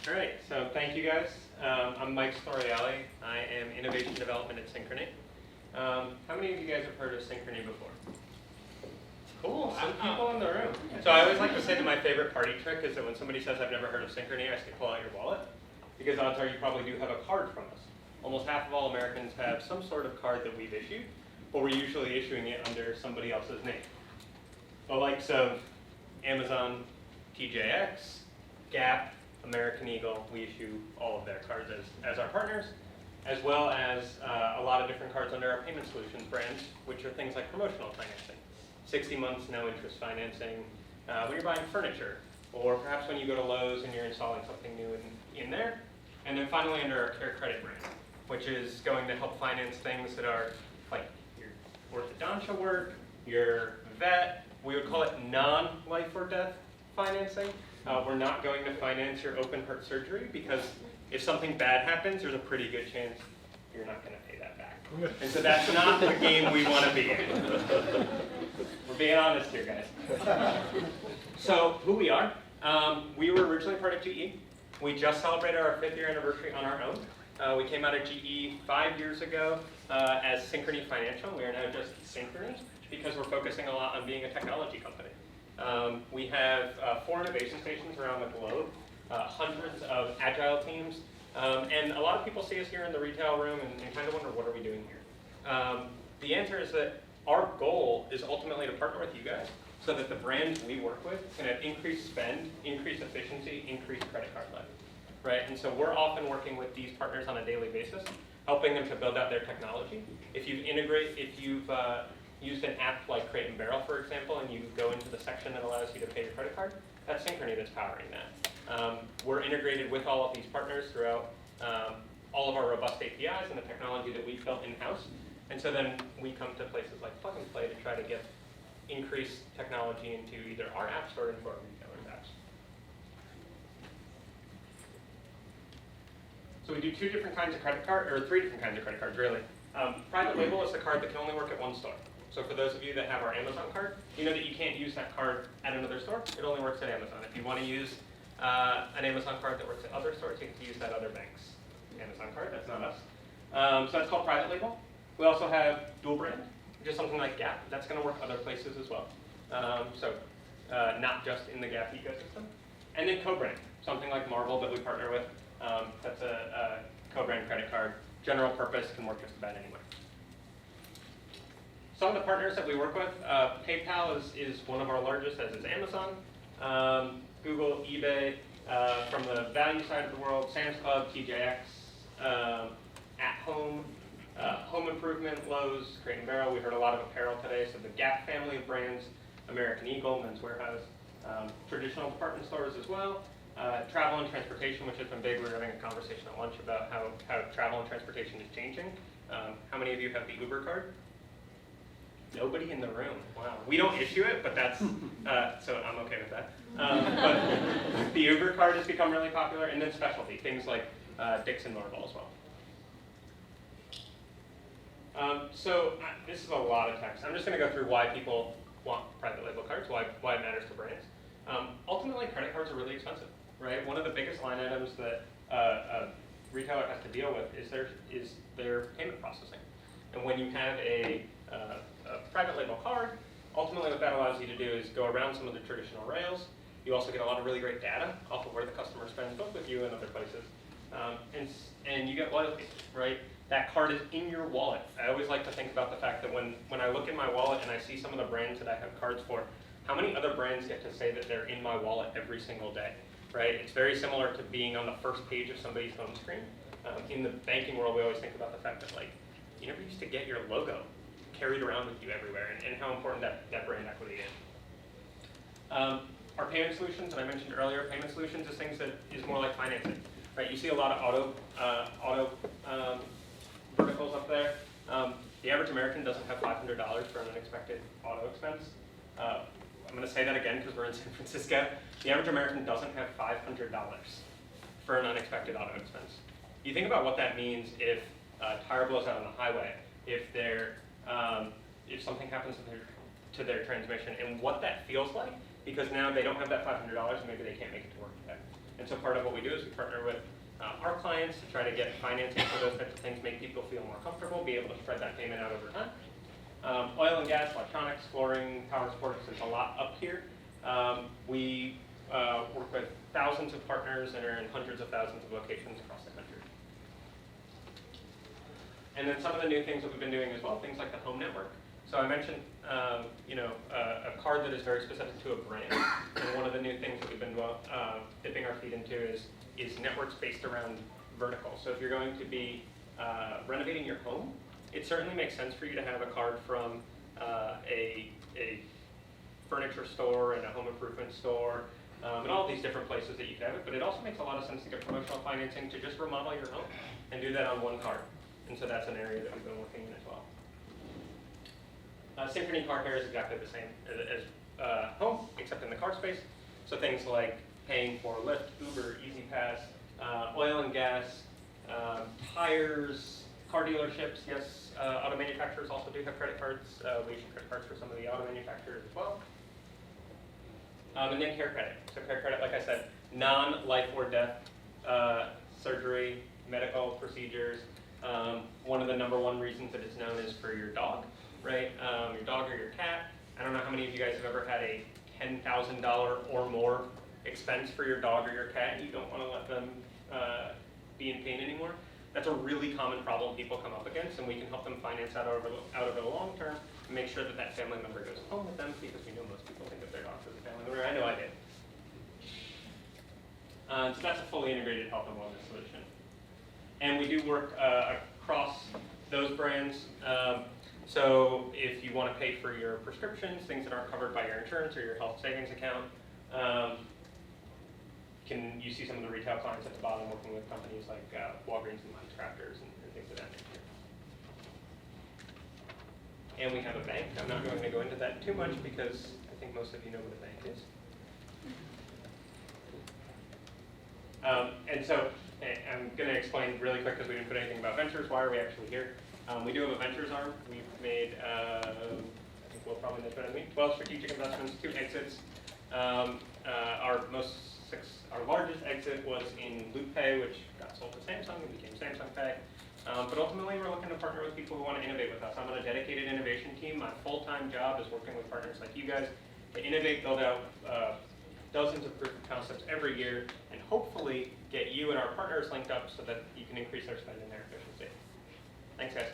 All right, so thank you guys. I'm Mike Storiali. I am Innovation Development at Synchrony. How many of you guys have heard of Synchrony before? Cool, some people in the room. So I always like to say that my favorite party trick is that when somebody says I've never heard of Synchrony, I say pull out your wallet, because odds are you probably do have a card from us. Almost half of all Americans have some sort of card that we've issued, but we're usually issuing it under somebody else's name. The likes of Amazon, TJX, Gap, American Eagle, we issue all of their cards as our partners, as well as a lot of different cards under our payment solutions brands, which are things like promotional financing, 60 months, no interest financing, when you're buying furniture, or perhaps when you go to Lowe's and you're installing something new in there. And then finally under our Care Credit brand, which is going to help finance things that are like your orthodontia work, your vet, we would call it non-life or death financing. We're not going to finance your open heart surgery because if something bad happens, there's a pretty good chance you're not going to pay that back. And so that's not the game we want to be in. We're being honest here, guys. So who we are, we were originally part of GE. We just celebrated our 5th year anniversary on our own. We came out of GE 5 years ago as Synchrony Financial. We are now just Synchrony because we're focusing a lot on being a technology company. We have 4 innovation stations around the globe, hundreds of agile teams, and a lot of people see us here in the retail room and kind of wonder, what are we doing here? The answer is that our goal is ultimately to partner with you guys so that the brands we work with can have increased spend, increased efficiency, increased credit card life, right? And so we're often working with these partners on a daily basis, helping them to build out their technology. If you've used an app like Crate and Barrel, for example, and you go into the section that allows you to pay your credit card, that's Synchrony that's powering that. We're integrated with all of these partners throughout all of our robust APIs and the technology that we've built in-house. And so then we come to places like Plug and Play to try to get increased technology into either our apps or into our retailers' apps. So we do 2 different kinds of credit card, or 3 different kinds of credit cards, really. Private label is the card that can only work at one store. So for those of you that have our Amazon card, you know that you can't use that card at another store. It only works at Amazon. If you want to use an Amazon card that works at other stores, you have to use that other bank's Amazon card. That's not us. So that's called private label. We also have dual brand, which is something like Gap. That's going to work other places as well. Not just in the Gap ecosystem. And then co-brand, something like Marvel that we partner with. That's a co-brand credit card. General purpose, can work just about anywhere. Some of the partners that we work with, PayPal is one of our largest, as is Amazon, Google, eBay, from the value side of the world, Sam's Club, TJX, At Home, Home Improvement, Lowe's, Crate and Barrel. We heard a lot of apparel today, so the Gap family of brands, American Eagle, Men's Warehouse, traditional department stores as well, travel and transportation, which has been big. We were having a conversation at lunch about how travel and transportation is changing. How many of you have the Uber card? Nobody in the room. Wow. We don't issue it, but that's, so I'm okay with that. But the Uber card has become really popular, and then specialty, things like Dixon Marvel as well. This is a lot of text. I'm just going to go through why people want private label cards, why it matters to brands. Ultimately, credit cards are really expensive, right? One of the biggest line items that a retailer has to deal with is their payment processing. And when you have a private label card, ultimately what that allows you to do is go around some of the traditional rails. You also get a lot of really great data off of where the customer spends, both with you and other places. And you get loyalty, right? That card is in your wallet. I always like to think about the fact that when I look in my wallet and I see some of the brands that I have cards for, how many other brands get to say that they're in my wallet every single day, right? It's very similar to being on the first page of somebody's home screen. In the banking world, we always think about the fact that, like, you never used to get your logo carried around with you everywhere, and how important that brand equity is. Our payment solutions, and I mentioned earlier, payment solutions is things that is more like financing, right? You see a lot of auto verticals up there. The average American doesn't have $500 for an unexpected auto expense. I'm going to say that again because we're in San Francisco. The average American doesn't have $500 for an unexpected auto expense. You think about what that means if a tire blows out on the highway, if something happens to their transmission, and what that feels like, because now they don't have that $500 and maybe they can't make it to work today. And so part of what we do is we partner with our clients to try to get financing for those types of things, make people feel more comfortable, be able to spread that payment out over time. Oil and gas, electronics, flooring, power sports, there's a lot up here. We work with thousands of partners and are in hundreds of thousands of locations across the country. And then some of the new things that we've been doing as well, things like the home network. So I mentioned, a card that is very specific to a brand. And one of the new things that we've been dipping our feet into is networks based around vertical. So if you're going to be renovating your home, it certainly makes sense for you to have a card from a furniture store and a home improvement store, and all these different places that you can have it. But it also makes a lot of sense to get promotional financing to just remodel your home and do that on one card. And so that's an area that we've been working in as well. Synchrony car care is exactly the same as home, except in the car space. So things like paying for Lyft, Uber, EasyPass, oil and gas, tires, car dealerships. Yes, auto manufacturers also do have credit cards. We issue credit cards for some of the auto manufacturers as well. And then care credit. So care credit, like I said, non-life or death surgery, medical procedures. One of the #1 reasons that it's known is for your dog, right? Your dog or your cat. I don't know how many of you guys have ever had a $10,000 or more expense for your dog or your cat. You don't want to let them be in pain anymore. That's a really common problem people come up against, and we can help them finance that out over the long term and make sure that that family member goes home with them, because we know most people think of their dogs as a family member. I know I did. So that's a fully integrated health and wellness solution. And we do work across those brands. So if you want to pay for your prescriptions, things that aren't covered by your insurance or your health savings account, you see some of the retail clients at the bottom working with companies like Walgreens and Minecrafters and things of that nature. And we have a bank. I'm not going to go into that too much because I think most of you know what a bank is. And so I'm going to explain really quick, because we didn't put anything about ventures. Why are we actually here? We do have a ventures arm. We've made, I think we'll probably know better than me, 12 strategic investments, 2 exits. Our largest exit was in LoopPay, which got sold to Samsung and became Samsung Pay. But ultimately, we're looking to partner with people who want to innovate with us. I'm on a dedicated innovation team. My full-time job is working with partners like you guys to innovate, build out dozens of proof of concepts every year, and hopefully get you and our partners linked up so that you can increase their spend and their efficiency. Thanks, guys.